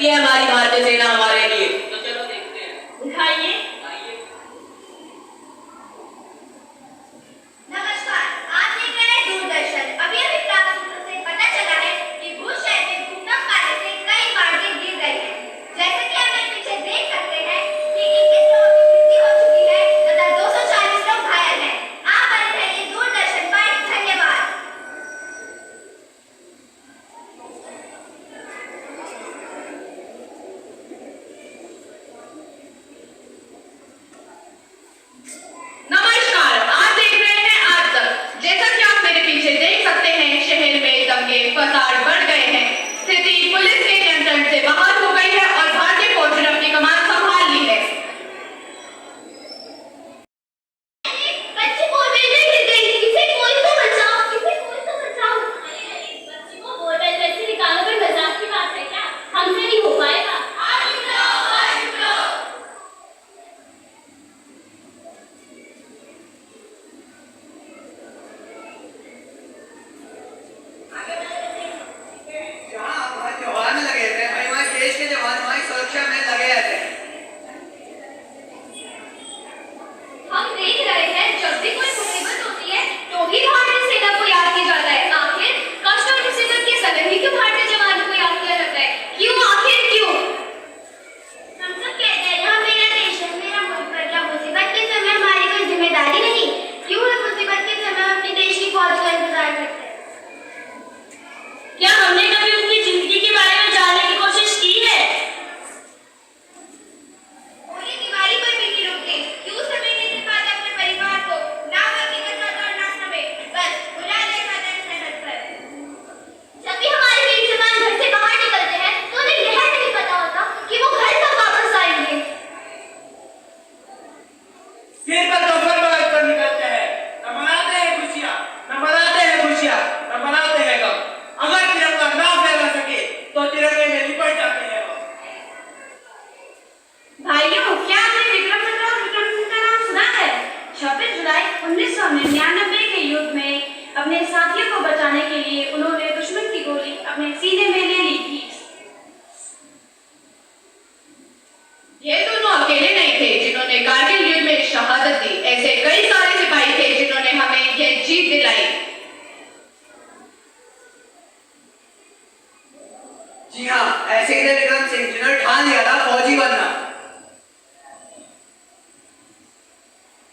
ये हमारी भारतीय सेना हमारे लिए। तो चलो देखते हैं। दिखाइए। नमस्कार, आप देख रहे हैं दूरदर्शन। अभी प्राप्त सूत्रों से पता चला है कि भूज शहर में भूकंप आने से कई इमारतें गिर गई हैं। जैसे कि आप पीछे देख सकते हैं कि 21 लोगों की मृत्यु हो चुकी है तथा 240 लोग घायल हैं। आप बने रहिए दूरदर्शन पर। धन्यवाद। नमस्कार, आप देख रहे हैं आज तक। जैसा कि आप मेरे पीछे देख सकते हैं, शहर में दंगे फसाद बढ़ गए हैं। स्थिति पुलिस के नियंत्रण से बाहर हो गई है और भारतीय फौज ने अपनी कमान संभाल ली है। बच्ची बोलबेल में गिर गई। इसे कोई तो बचाओ, इसे कोई तो बचाओ। अरे बच्ची को बोलबेल में से निकालो। कोई मजाक की बात है क्या? हमसे नहीं हो पाएगा। हम देख रहे हैं जब भी कोई मुसीबत होती है तो ही भारतीय सेना को याद किया जाता है। आखिर कष्ट और मुसीबत के समय ही क्यों भारतीय जवानों को याद किया जाता है? क्यों? आखिर क्यों? हम सब कहते हैं यहाँ मेरा देश है, मेरा मुल्क, पर क्या मुसीबत के समय हमारी कोई जिम्मेदारी नहीं? क्यों है मुसीबत के समय हम अपने देश की फौज का इंतजार करते हैं? क्या हमने कभी उनकी जिंदगी के बारे में जानने की कोशिश की है? पूरी दिवाली पर भी नहीं रुकते। क्यों समय नहीं पाते अपने परिवार को? ना हकीकत का और ना समय, बस बुला देखा था सड़क पर। जब भी हमारे वीर जवान घर से बाहर निकलते हैं तो उन्हें यह नहीं पता होता कि वो घर कब वापस आएंगे। सिर पर दोपहर में कर निकलते हैं, न मनाते हैं खुशियां, न मनाते हैं खुशियां, न मनाते हैं गम। अगर तिरंगा ना फहरा सके तो तिरंगे में लिपट जाते हैं। भाइयों, क्या आपने विक्रम बत्रा और विक्रम सिंह का नाम सुना है? 26 जुलाई 1999 के युद्ध में अपने साथियों को बचाने के लिए उन्होंने दुश्मन की गोली अपने सीने में ले ली थी। ये दोनों अकेले नहीं थे जिन्होंने कारगिल युद्ध में शहादत दी। ऐसे कई सारे सिपाही थे जिन्होंने हमें यह जीत दिलाई। जी हाँ, ऐसे ही थे विक्रम सिंह जिन्होंने ठान लिया था फौजी बनना।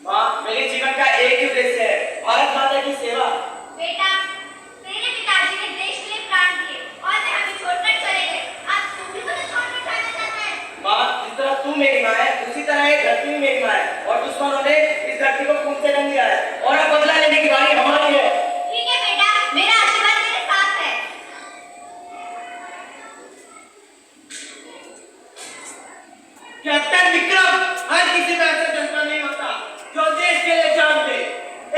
माँ, मेरे जीवन का एक ही उद्देश्य है, भारत माता की सेवा। बेटा, तेरे पिताजी ने देश के लिए प्राण दिए और वे हमें छोड़कर चले गए। आज तुम भी मुझे छोड़कर जाना चाहता है? माँ, जिस तरह तू मेरी माँ है उसी तरह ये धरती भी मेरी माँ है और दुश्मनों ने इस धरती को खून से रंग दिया है और अब बदला लेने की बारी हमारी है। ठीक है बेटा, मेरा आशीर्वाद तेरे साथ है। कैप्टन विक्रम हर किसी का ऐसा जज्बा नहीं होता जो देश के लिए जान दे।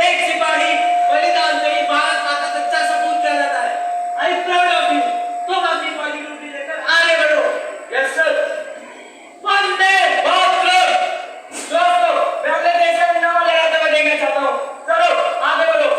एक सिपाही बलिदान से ही भारत माता का सच्चा सपूत कर जाता है। I am proud of you. तुम अपनी फौजी ड्यूटी लेकर आगे बढ़ो। Yes sir. वंदे मातरम। दोस्तों, मैं अपने देश का नाम लगाते हुए देखना चाहता हूँ। चलो आगे बढ़ो।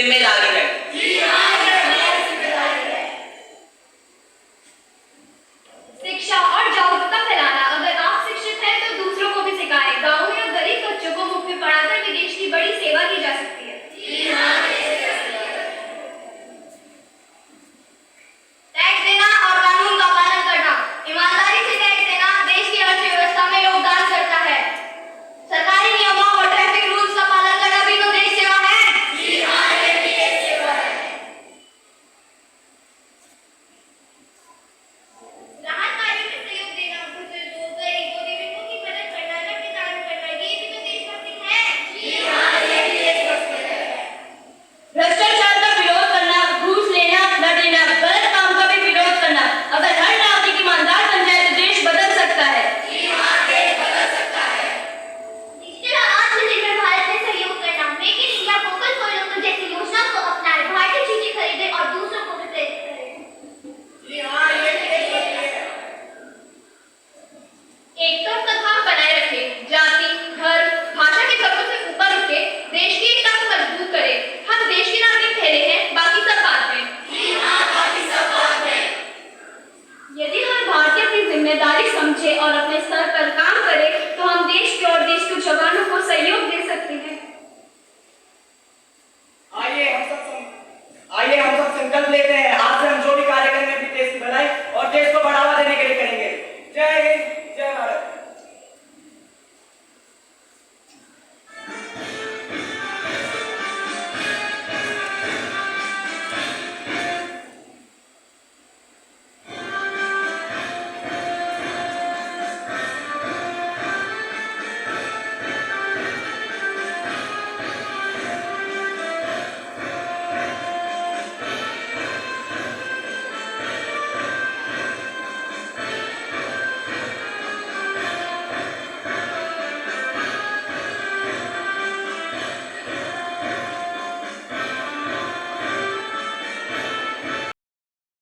जिम्मेदारी है।